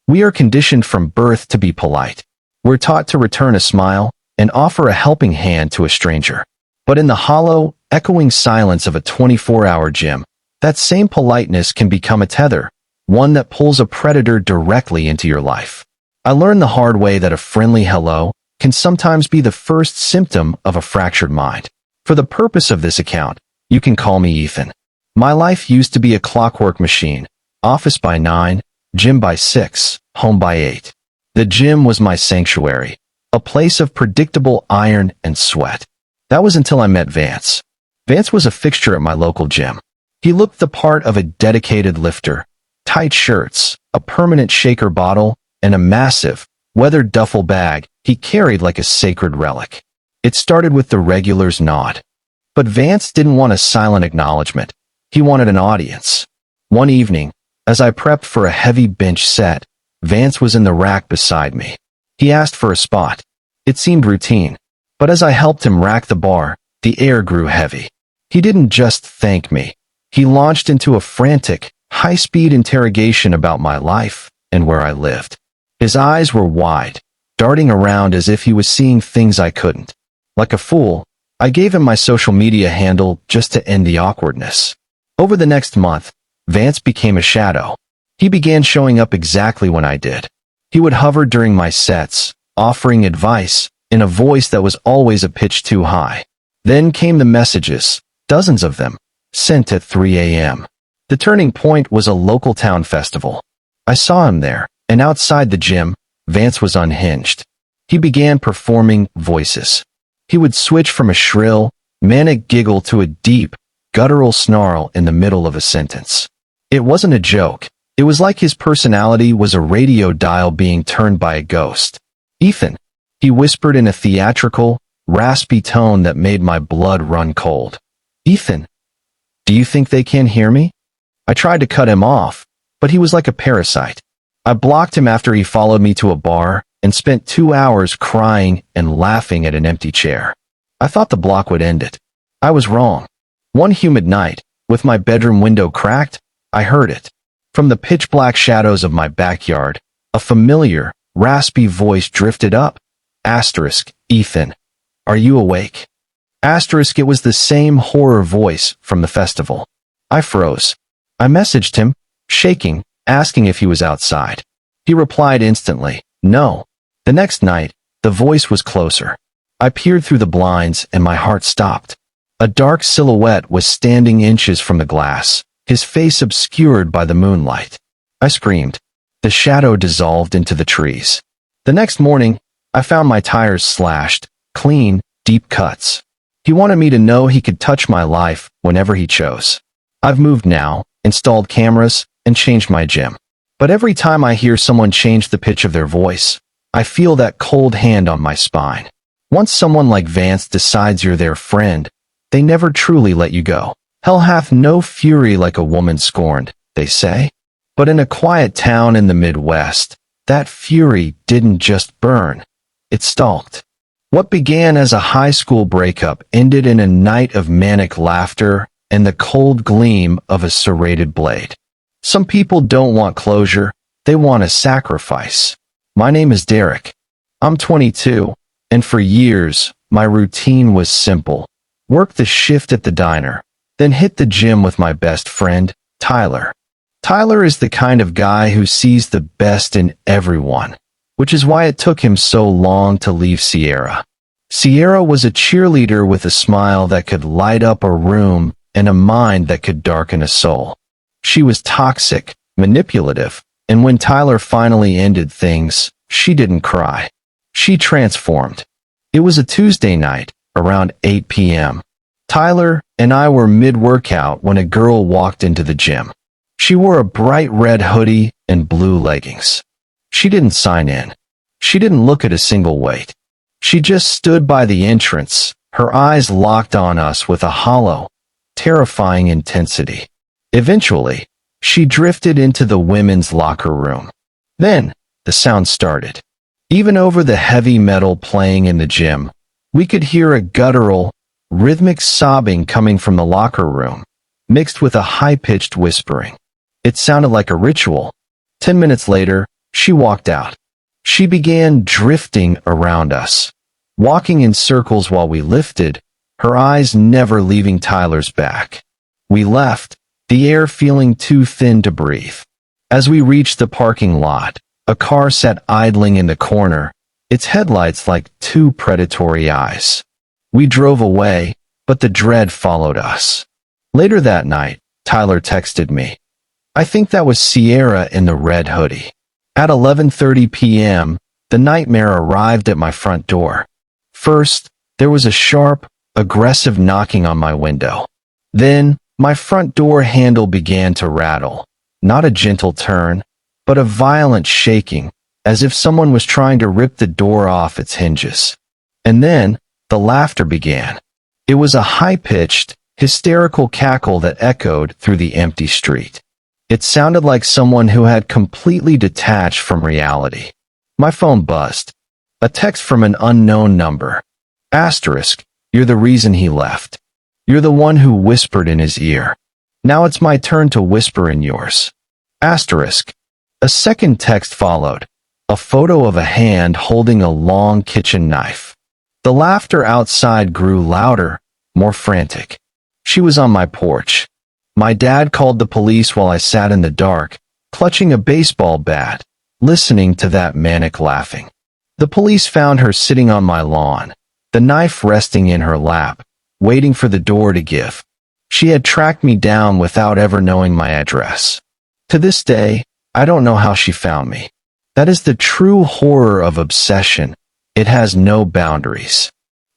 We are conditioned from birth to be polite. We're taught to return a smile and offer a helping hand to a stranger. But in the hollow, echoing silence of a 24-hour gym, that same politeness can become a tether, one that pulls a predator directly into your life. I learned the hard way that a friendly hello can sometimes be the first symptom of a fractured mind. For the purpose of this account, you can call me Ethan. My life used to be a clockwork machine, office by 9, gym by 6, home by 8. The gym was my sanctuary, a place of predictable iron and sweat. That was until I met Vance. Vance was a fixture at my local gym. He looked the part of a dedicated lifter, tight shirts, a permanent shaker bottle, and a massive, weathered duffel bag he carried like a sacred relic. It started with the regular's nod. But Vance didn't want a silent acknowledgement. He wanted an audience. One evening, as I prepped for a heavy bench set, Vance was in the rack beside me. He asked for a spot. It seemed routine, but as I helped him rack the bar, the air grew heavy. He didn't just thank me. He launched into a frantic, high-speed interrogation about my life and where I lived. His eyes were wide, darting around as if he was seeing things I couldn't. Like a fool, I gave him my social media handle just to end the awkwardness. Over the next month, Vance became a shadow. He began showing up exactly when I did. He would hover during my sets, offering advice in a voice that was always a pitch too high. Then came the messages, dozens of them, sent at 3 a.m. The turning point was a local town festival. I saw him there, and outside the gym, Vance was unhinged. He began performing voices. He would switch from a shrill, manic giggle to a deep, guttural snarl in the middle of a sentence. It wasn't a joke. It was like his personality was a radio dial being turned by a ghost. "Ethan," he whispered in a theatrical, raspy tone that made my blood run cold. "Ethan, do you think they can hear me?" I tried to cut him off, but he was like a parasite. I blocked him after he followed me to a bar and spent 2 hours crying and laughing at an empty chair. I thought the block would end it. I was wrong. One humid night, with my bedroom window cracked, I heard it. From the pitch-black shadows of my backyard, a familiar, raspy voice drifted up. Asterisk, "Ethan, are you awake?" Asterisk, it was the same horror voice from the festival. I froze. I messaged him, shaking, asking if he was outside. He replied instantly, "No." The next night, the voice was closer. I peered through the blinds and my heart stopped. A dark silhouette was standing inches from the glass, his face obscured by the moonlight. I screamed. The shadow dissolved into the trees. The next morning, I found my tires slashed, clean, deep cuts. He wanted me to know he could touch my life whenever he chose. I've moved now, installed cameras, and changed my gym. But every time I hear someone change the pitch of their voice, I feel that cold hand on my spine. Once someone like Vance decides you're their friend, they never truly let you go. Hell hath no fury like a woman scorned, they say. But in a quiet town in the Midwest, that fury didn't just burn, it stalked. What began as a high school breakup ended in a night of manic laughter and the cold gleam of a serrated blade. Some people don't want closure, they want a sacrifice. My name is Derek. I'm 22, and for years, my routine was simple. Work the shift at the diner, then hit the gym with my best friend, Tyler. Tyler is the kind of guy who sees the best in everyone, which is why it took him so long to leave Sierra. Sierra was a cheerleader with a smile that could light up a room and a mind that could darken a soul. She was toxic, manipulative, and when Tyler finally ended things, she didn't cry. She transformed. It was a Tuesday night, around 8 p.m. Tyler and I were mid-workout when a girl walked into the gym. She wore a bright red hoodie and blue leggings. She didn't sign in. She didn't look at a single weight. She just stood by the entrance, her eyes locked on us with a hollow, terrifying intensity. Eventually, she drifted into the women's locker room. Then, the sound started. Even over the heavy metal playing in the gym, we could hear a guttural, rhythmic sobbing coming from the locker room, mixed with a high-pitched whispering. It sounded like a ritual. 10 minutes later, She walked out. She began drifting around us, walking in circles while we lifted, her eyes never leaving Tyler's back. We left, the air feeling too thin to breathe. As we reached the parking lot, a car sat idling in the corner, its headlights like two predatory eyes. We drove away, but the dread followed us. Later that night, Tyler texted me. I think that was Sierra in the red hoodie. At 11:30 p.m., the nightmare arrived at my front door. First, there was a sharp, aggressive knocking on my window. Then, my front door handle began to rattle, not a gentle turn, but a violent shaking, as if someone was trying to rip the door off its hinges. And then, the laughter began. It was a high-pitched, hysterical cackle that echoed through the empty street. It sounded like someone who had completely detached from reality. My phone buzzed. A text from an unknown number. Asterisk, you're the reason he left. You're the one who whispered in his ear. Now it's my turn to whisper in yours. Asterisk. A second text followed. A photo of a hand holding a long kitchen knife. The laughter outside grew louder, more frantic. She was on my porch. My dad called the police while I sat in the dark, clutching a baseball bat, listening to that manic laughing. The police found her sitting on my lawn, the knife resting in her lap, waiting for the door to give. She had tracked me down without ever knowing my address. To this day, I don't know how she found me. That is the true horror of obsession. It has no boundaries.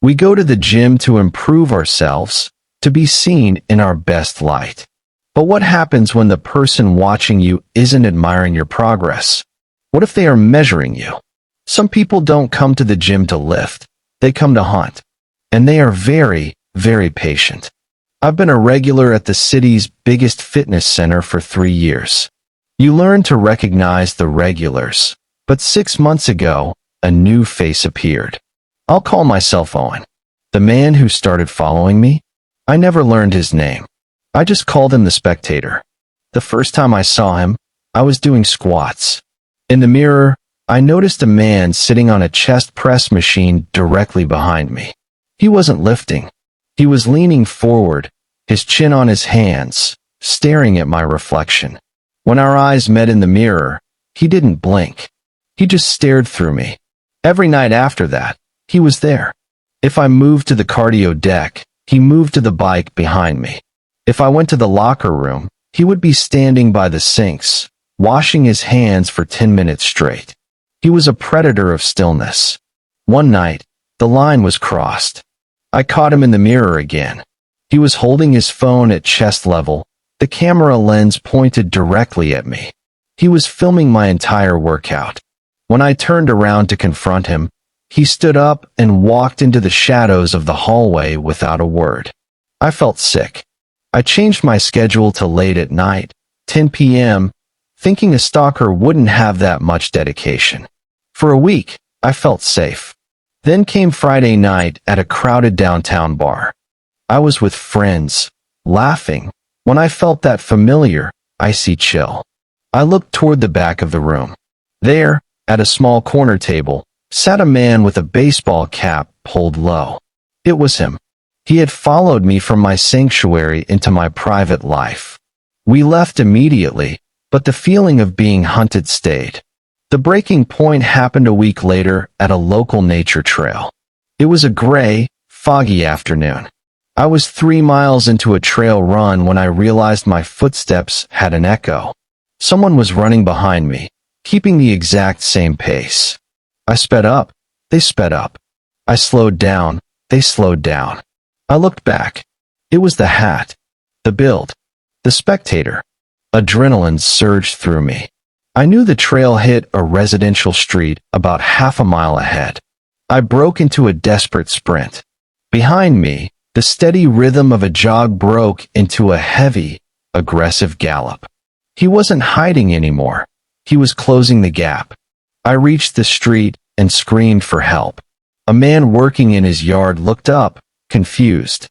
We go to the gym to improve ourselves, to be seen in our best light. But what happens when the person watching you isn't admiring your progress? What if they are measuring you? Some people don't come to the gym to lift, they come to hunt. And they are very, very patient. I've been a regular at the city's biggest fitness center for 3 years. You learn to recognize the regulars, but 6 months ago, a new face appeared. I'll call myself Owen. The man who started following me? I never learned his name. I just called him the Spectator. The first time I saw him, I was doing squats. In the mirror, I noticed a man sitting on a chest press machine directly behind me. He wasn't lifting. He was leaning forward, his chin on his hands, staring at my reflection. When our eyes met in the mirror, he didn't blink. He just stared through me. Every night after that, he was there. If I moved to the cardio deck, he moved to the bike behind me. If I went to the locker room, he would be standing by the sinks, washing his hands for 10 minutes straight. He was a predator of stillness. One night, the line was crossed. I caught him in the mirror again. He was holding his phone at chest level, the camera lens pointed directly at me. He was filming my entire workout. When I turned around to confront him, he stood up and walked into the shadows of the hallway without a word. I felt sick. I changed my schedule to late at night, 10 p.m., thinking a stalker wouldn't have that much dedication. For a week, I felt safe. Then came Friday night at a crowded downtown bar. I was with friends, laughing, when I felt that familiar, icy chill. I looked toward the back of the room. There, at a small corner table, sat a man with a baseball cap pulled low. It was him. He had followed me from my sanctuary into my private life. We left immediately, but the feeling of being hunted stayed. The breaking point happened a week later at a local nature trail. It was a gray, foggy afternoon. I was 3 miles into a trail run when I realized my footsteps had an echo. Someone was running behind me, keeping the exact same pace. I sped up, they sped up. I slowed down, they slowed down. I looked back. It was the hat, the build, the Spectator. Adrenaline surged through me. I knew the trail hit a residential street about half a mile ahead. I broke into a desperate sprint. Behind me, the steady rhythm of a jog broke into a heavy, aggressive gallop. He wasn't hiding anymore. He was closing the gap. I reached the street and screamed for help. A man working in his yard looked up, confused.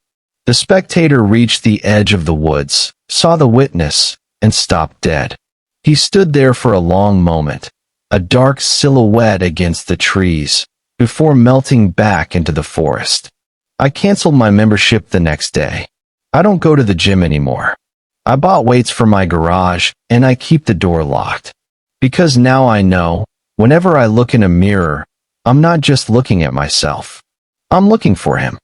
The Spectator reached the edge of the woods, saw the witness, and stopped dead. He stood there for a long moment, a dark silhouette against the trees, before melting back into the forest. I canceled my membership the next day. I don't go to the gym anymore. I bought weights for my garage, and I keep the door locked. Because now I know, whenever I look in a mirror, I'm not just looking at myself. I'm looking for him.